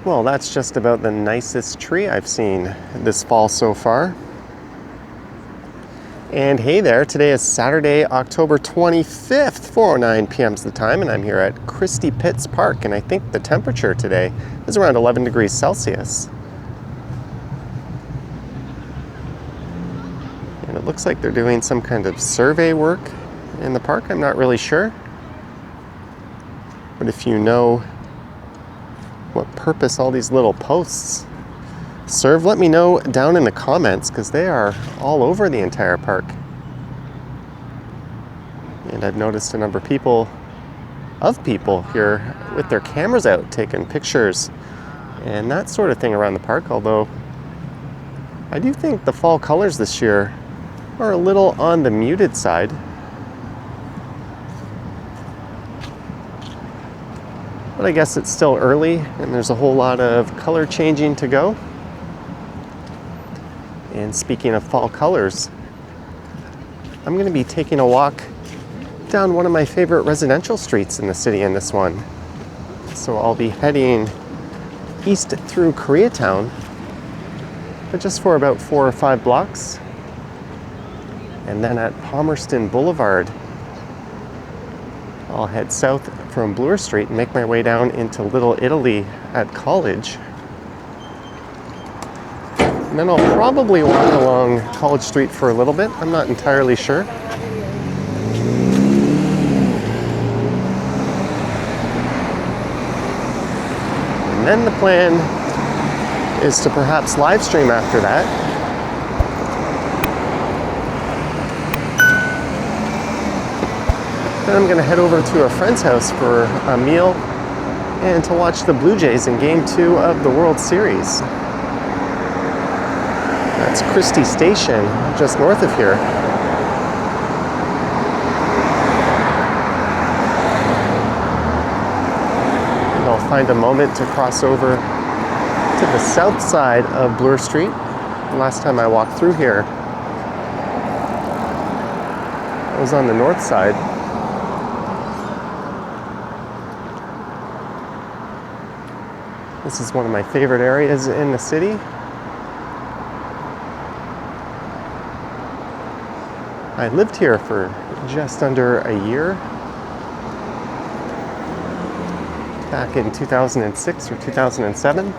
Well, that's just about the nicest tree I've seen this fall so far. And hey there, today is Saturday, October 25th, 4:09 p.m. is the time, and I'm here at Christy Pitts Park, and I think the temperature today is around 11 degrees Celsius. And it looks like they're doing some kind of survey work in the park. I'm not really sure. But if you know what purpose all these little posts serve, let me know down in the comments, because they are all over the entire park. And I've noticed a number of people here with their cameras out taking pictures and that sort of thing around the park, although I do think the fall colors this year are a little on the muted side. But I guess it's still early and there's a whole lot of color changing to go. And speaking of fall colors, I'm going to be taking a walk down one of my favorite residential streets in the city in this one. So I'll be heading east through Koreatown, but just for about 4 or 5 blocks. And then at Palmerston Boulevard, I'll head south from Bloor Street and make my way down into Little Italy at College. And then I'll probably walk along College Street for a little bit. I'm not entirely sure. And then the plan is to perhaps live stream after that. Then I'm going to head over to a friend's house for a meal and to watch the Blue Jays in Game 2 of the World Series. That's Christy Station, just north of here. And I'll find a moment to cross over to the south side of Bloor Street. The last time I walked through here, I was on the north side. This is one of my favorite areas in the city. I lived here for just under a year, back in 2006 or 2007.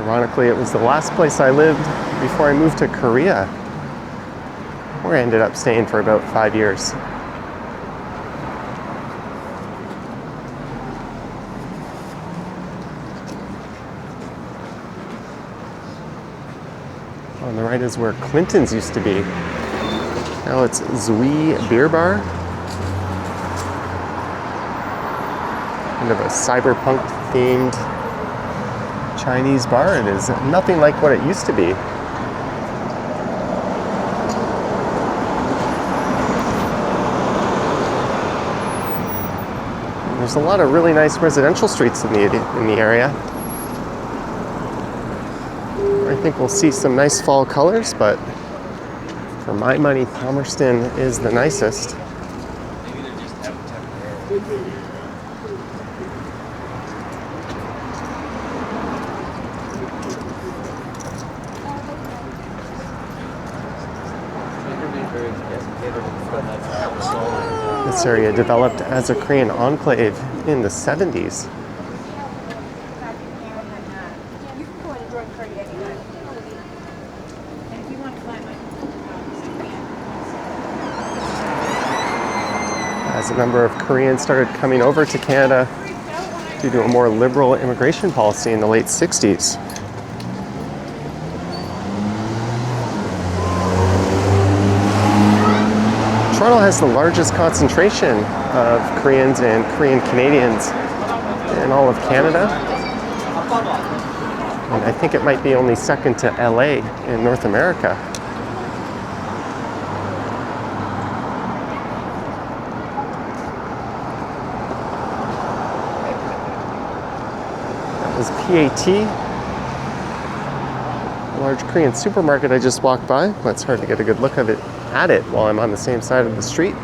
Ironically, it was the last place I lived before I moved to Korea, where I ended up staying for about 5 years. On the right is where Clinton's used to be. Now it's Zui Beer Bar. Kind of a cyberpunk themed Chinese bar. It is nothing like what it used to be. There's a lot of really nice residential streets in the area. I think we'll see some nice fall colors, but for my money, Palmerston is the nicest. This area developed as a Korean enclave in the 70s. As a number of Koreans started coming over to Canada due to a more liberal immigration policy in the late 60s. Toronto has the largest concentration of Koreans and Korean Canadians in all of Canada. And I think it might be only second to LA in North America. That was PAT, a large Korean supermarket I just walked by. Well, it's hard to get a good look at it while I'm on the same side of the street.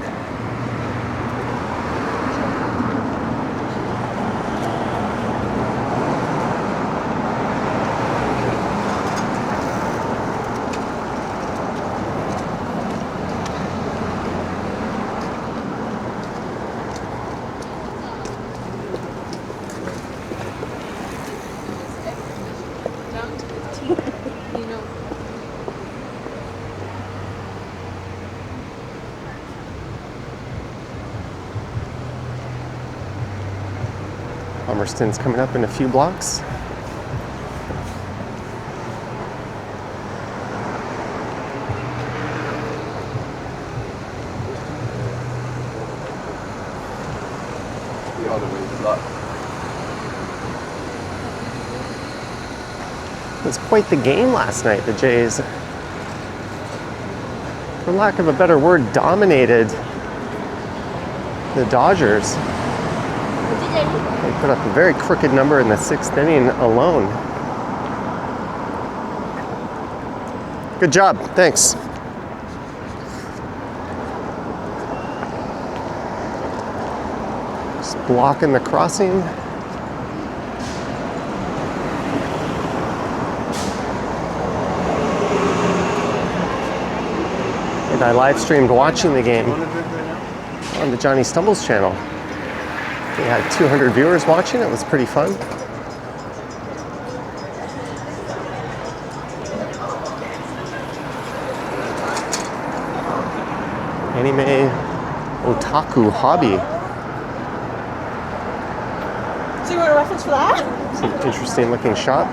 Palmerston's coming up in a few blocks. It was quite the game last night. The Jays, for lack of a better word, dominated the Dodgers. They put up a very crooked number in the 6th inning alone. Good job, thanks. Just blocking the crossing. And I live streamed watching the game on the Johnny Stumbles channel. We had 200 viewers watching. It was pretty fun. Anime otaku hobby. So you want a reference for that? It's an interesting looking shop.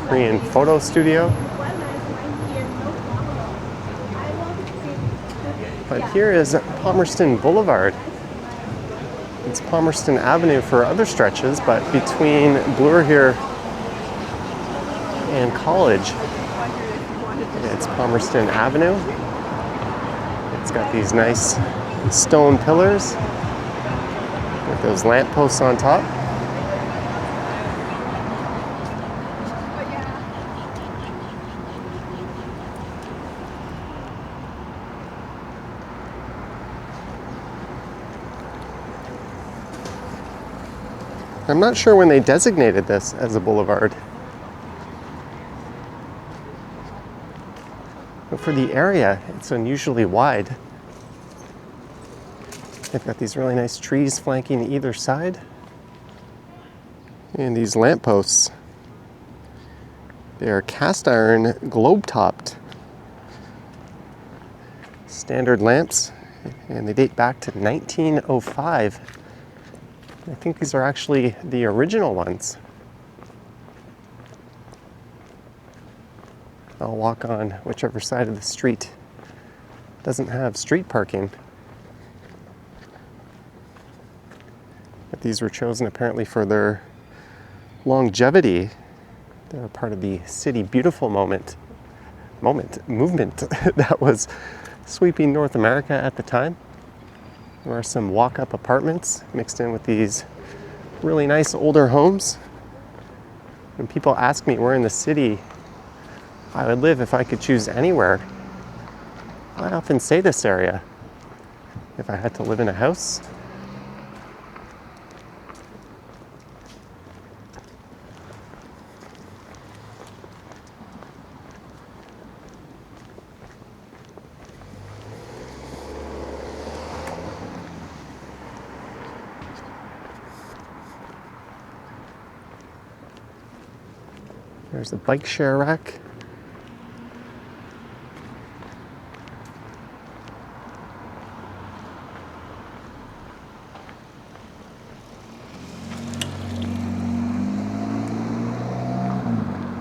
Korean photo studio. But here is Palmerston Boulevard. It's Palmerston Avenue for other stretches, but between Bloor here and College, it's Palmerston Avenue. It's got these nice stone pillars with those lampposts on top. I'm not sure when they designated this as a boulevard. But for the area, it's unusually wide. They've got these really nice trees flanking either side. And these lampposts. They are cast iron, globe-topped. Standard lamps, and they date back to 1905. I think these are actually the original ones. I'll walk on whichever side of the street doesn't have street parking. But these were chosen apparently for their longevity. They're part of the City Beautiful movement that was sweeping North America at the time. There are some walk-up apartments mixed in with these really nice older homes. When people ask me where in the city I would live if I could choose anywhere, I often say this area. If I had to live in a house, there's a bike share rack.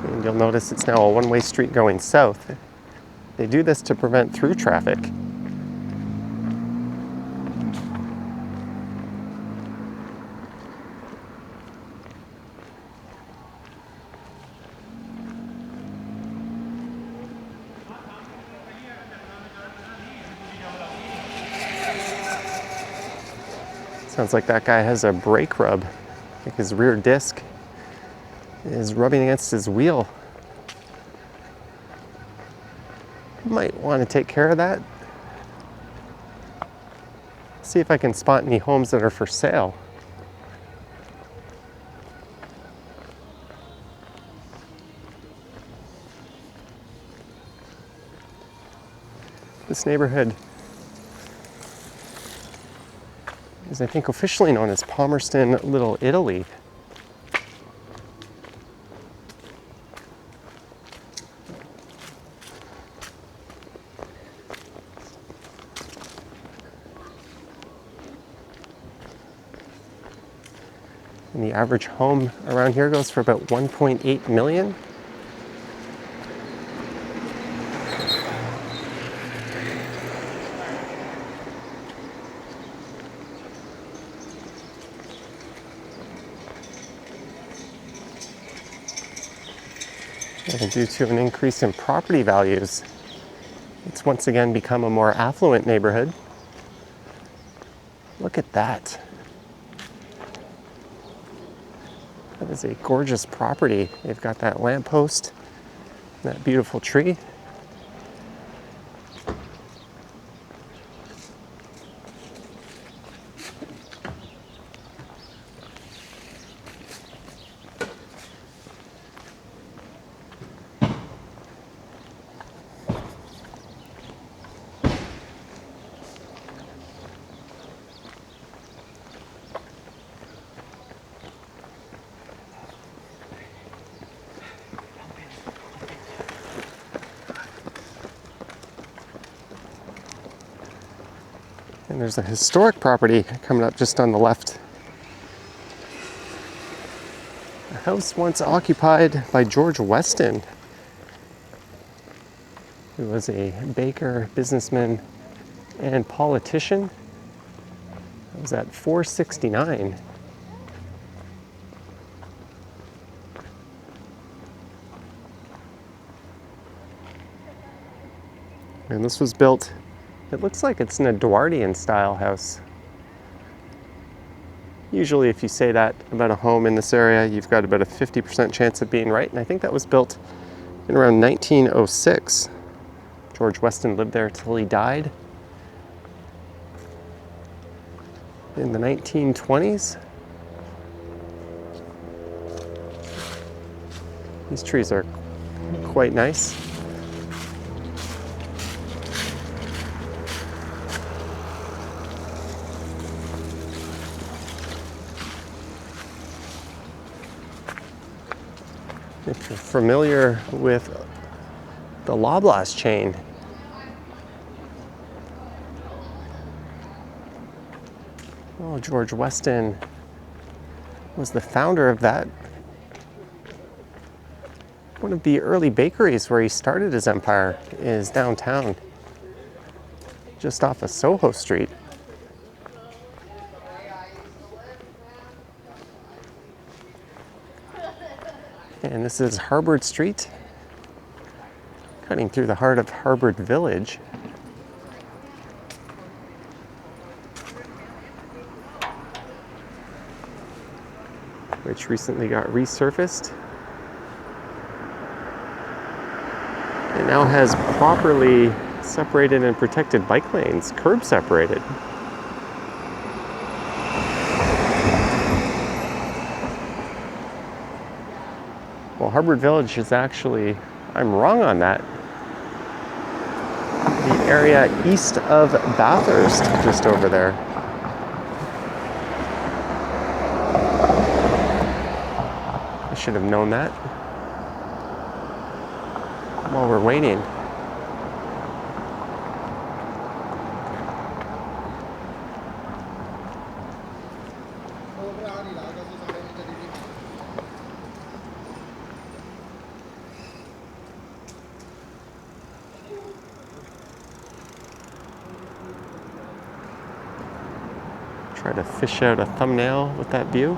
And you'll notice it's now a one-way street going south. They do this to prevent through traffic. Sounds like that guy has a brake rub. I think his rear disc is rubbing against his wheel. Might want to take care of that. See if I can spot any homes that are for sale. This neighborhood is I think officially known as Palmerston Little Italy. And the average home around here goes for about 1.8 million. And due to an increase in property values, it's once again become a more affluent neighborhood. Look at that. That is a gorgeous property. They've got that lamppost, that beautiful tree. And there's a historic property coming up just on the left. A house once occupied by George Weston, who was a baker, businessman, and politician. It was at 469. And this was built, it looks like it's an Edwardian style house. Usually if you say that about a home in this area, you've got about a 50% chance of being right. And I think that was built in around 1906. George Weston lived there till he died in the 1920s. These trees are quite nice. If you're familiar with the Loblaws chain, oh, George Weston was the founder of that. One of the early bakeries where he started his empire is downtown, just off of Soho Street. And this is Harbord Street, cutting through the heart of Harbord Village. Which recently got resurfaced. It now has properly separated and protected bike lanes, curb separated. Well, Harbord Village is actually, I'm wrong on that, the area east of Bathurst, just over there. I should have known that while we're waiting. Try to fish out a thumbnail with that view.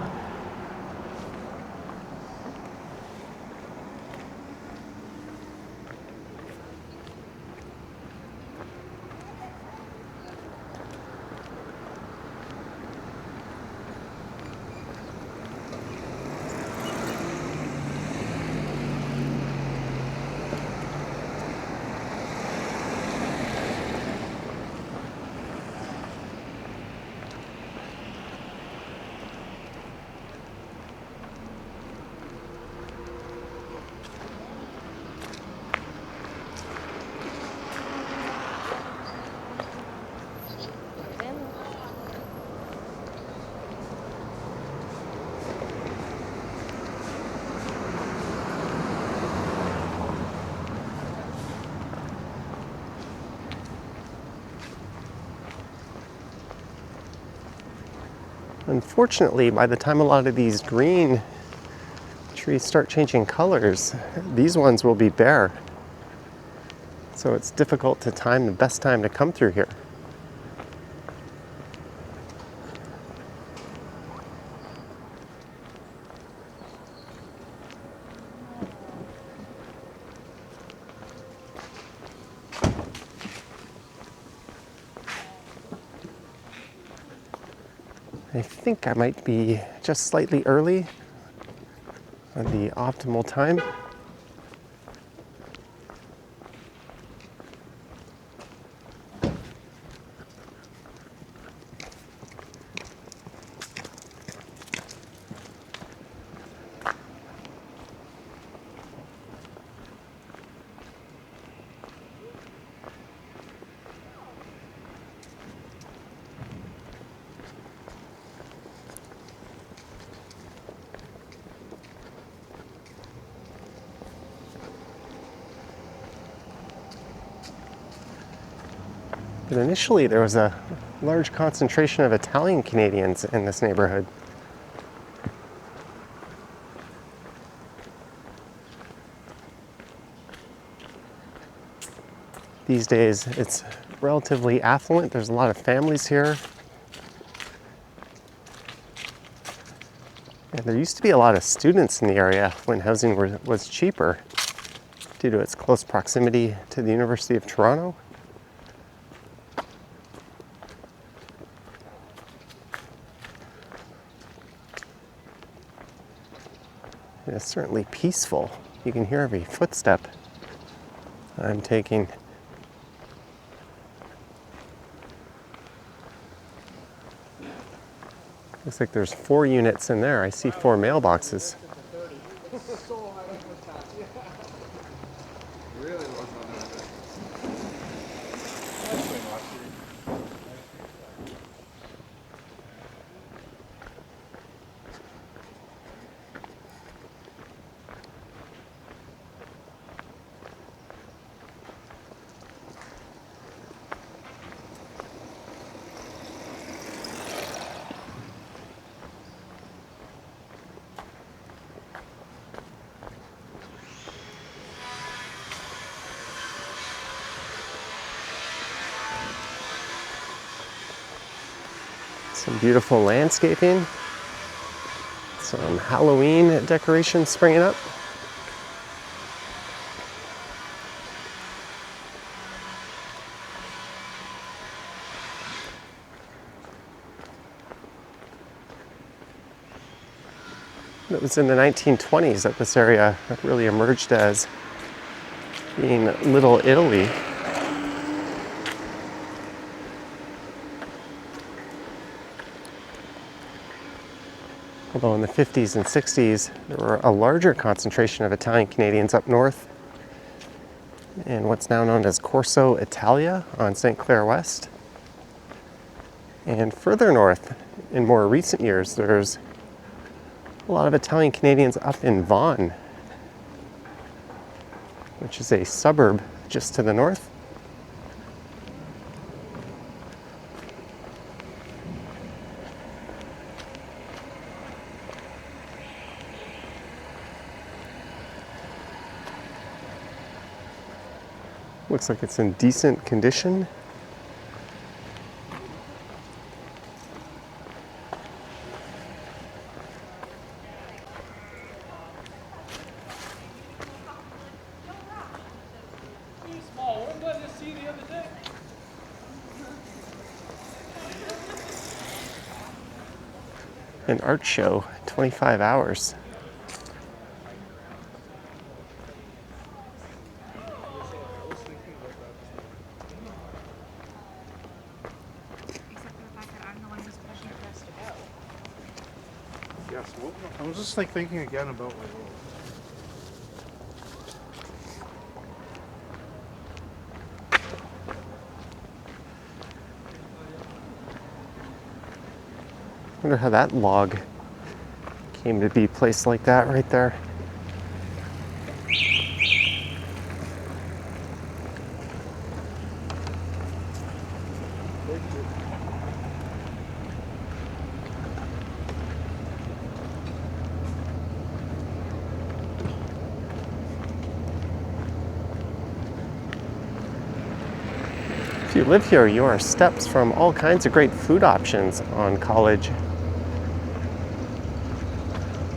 Unfortunately, by the time a lot of these green trees start changing colors, these ones will be bare. So it's difficult to time the best time to come through here. I think I might be just slightly early on the optimal time. But initially, there was a large concentration of Italian Canadians in this neighborhood. These days, it's relatively affluent. There's a lot of families here. And there used to be a lot of students in the area when housing was cheaper due to its close proximity to the University of Toronto. And it's certainly peaceful. You can hear every footstep I'm taking. Looks like there's 4 units in there. I see 4 mailboxes. Some beautiful landscaping, some Halloween decorations springing up. It was in the 1920s that this area really emerged as being Little Italy. Although in the 50s and 60s, there were a larger concentration of Italian Canadians up north in what's now known as Corso Italia on St. Clair West. And further north, in more recent years, there's a lot of Italian Canadians up in Vaughan, which is a suburb just to the north. Looks like it's in decent condition. An art show, 25 hours. Yes, well, I was just like thinking again about like. I wonder how that log came to be placed like that right there. you live here, you are steps from all kinds of great food options on College.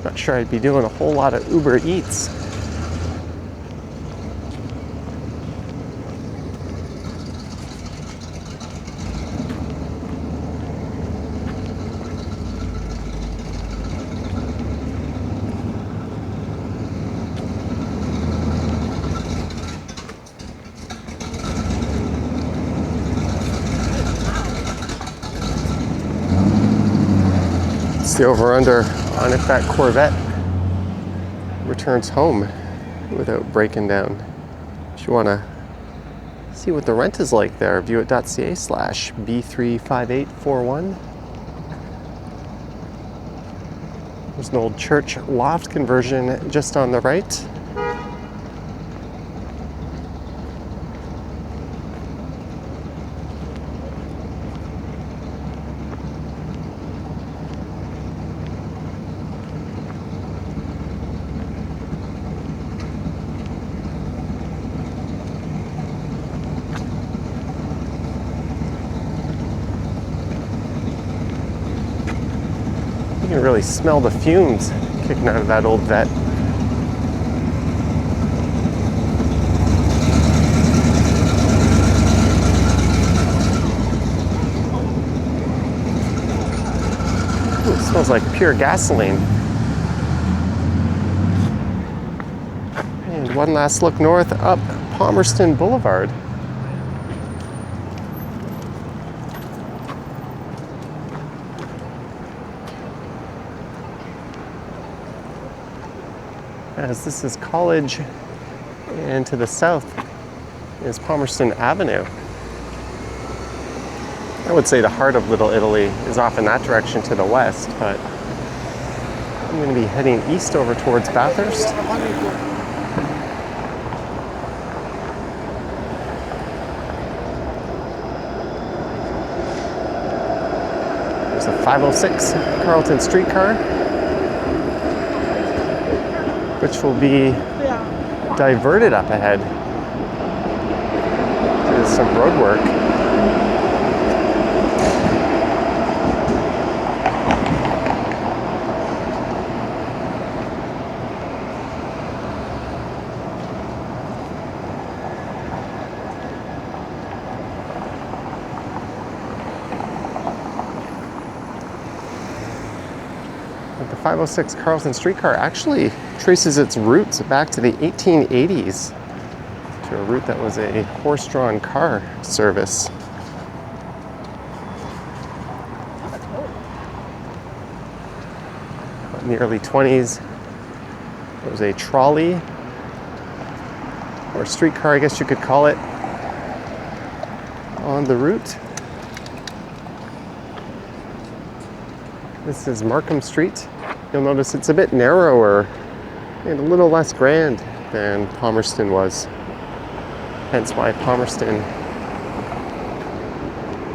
Not sure I'd be doing a whole lot of Uber Eats. It's the over-under on if that Corvette returns home without breaking down. If you want to see what the rent is like there, viewit.ca/B35841. There's an old church loft conversion just on the right. You can really smell the fumes kicking out of that old vet. Ooh, it smells like pure gasoline. And one last look north up Palmerston Boulevard. As this is College, and to the south is Palmerson Avenue. I would say the heart of Little Italy is off in that direction to the west, but I'm going to be heading east over towards Bathurst. There's a 506 Carlton streetcar, which will be diverted up ahead due to some road work. The 506 Carlton streetcar actually traces its roots back to the 1880s to a route that was a horse-drawn car service. In the early 20s, there was a trolley, or streetcar, I guess you could call it, on the route. This is Markham Street. You'll notice it's a bit narrower and a little less grand than Palmerston was. Hence why Palmerston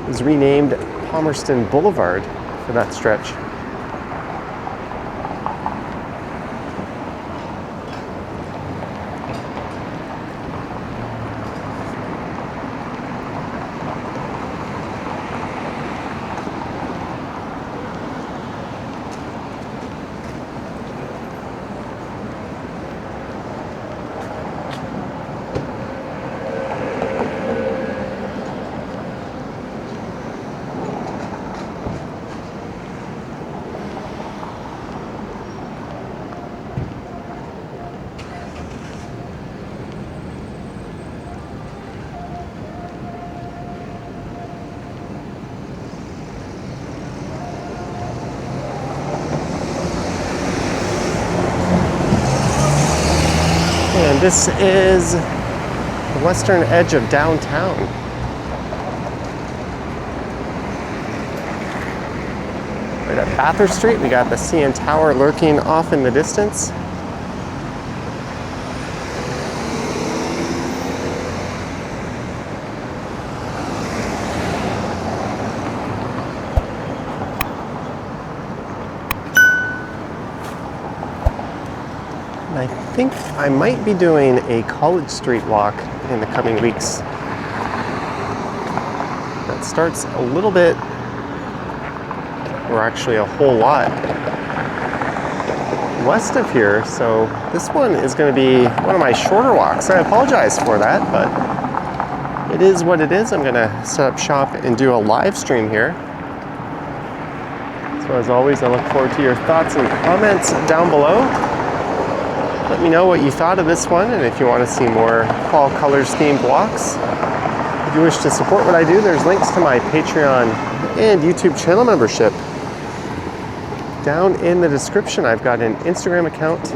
was renamed Palmerston Boulevard for that stretch. And this is the western edge of downtown. Right at Bathurst Street, we got the CN Tower lurking off in the distance. I think I might be doing a College Street walk in the coming weeks. It starts a little bit, or actually a whole lot, west of here. So this one is going to be one of my shorter walks. I apologize for that, but it is what it is. I'm going to set up shop and do a live stream here. So as always, I look forward to your thoughts and comments down below. Let me know what you thought of this one, and if you want to see more fall colors themed walks. If you wish to support what I do, there's links to my Patreon and YouTube channel membership. Down in the description, I've got an Instagram account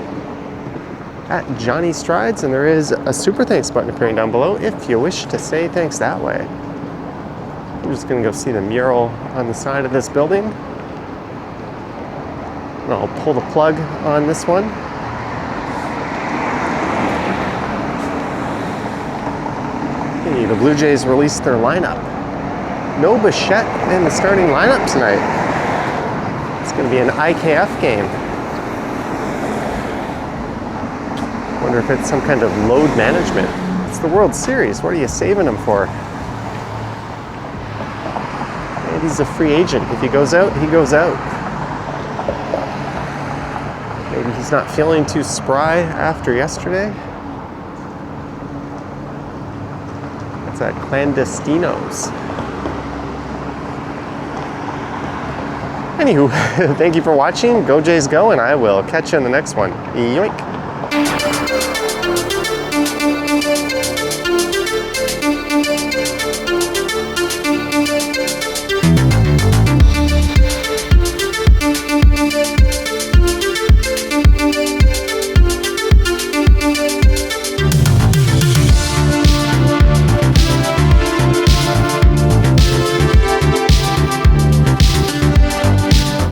at Johnny Strides, and there is a super thanks button appearing down below if you wish to say thanks that way. I'm just gonna go see the mural on the side of this building. And I'll pull the plug on this one. Hey, the Blue Jays released their lineup. No Bichette in the starting lineup tonight. It's going to be an IKF game. Wonder if it's some kind of load management. It's the World Series. What are you saving him for? And he's a free agent. If he goes out, he goes out. Maybe he's not feeling too spry after yesterday. It's at Clandestinos. Anywho, thank you for watching. Go Jays go, and I will catch you in the next one. Yoink!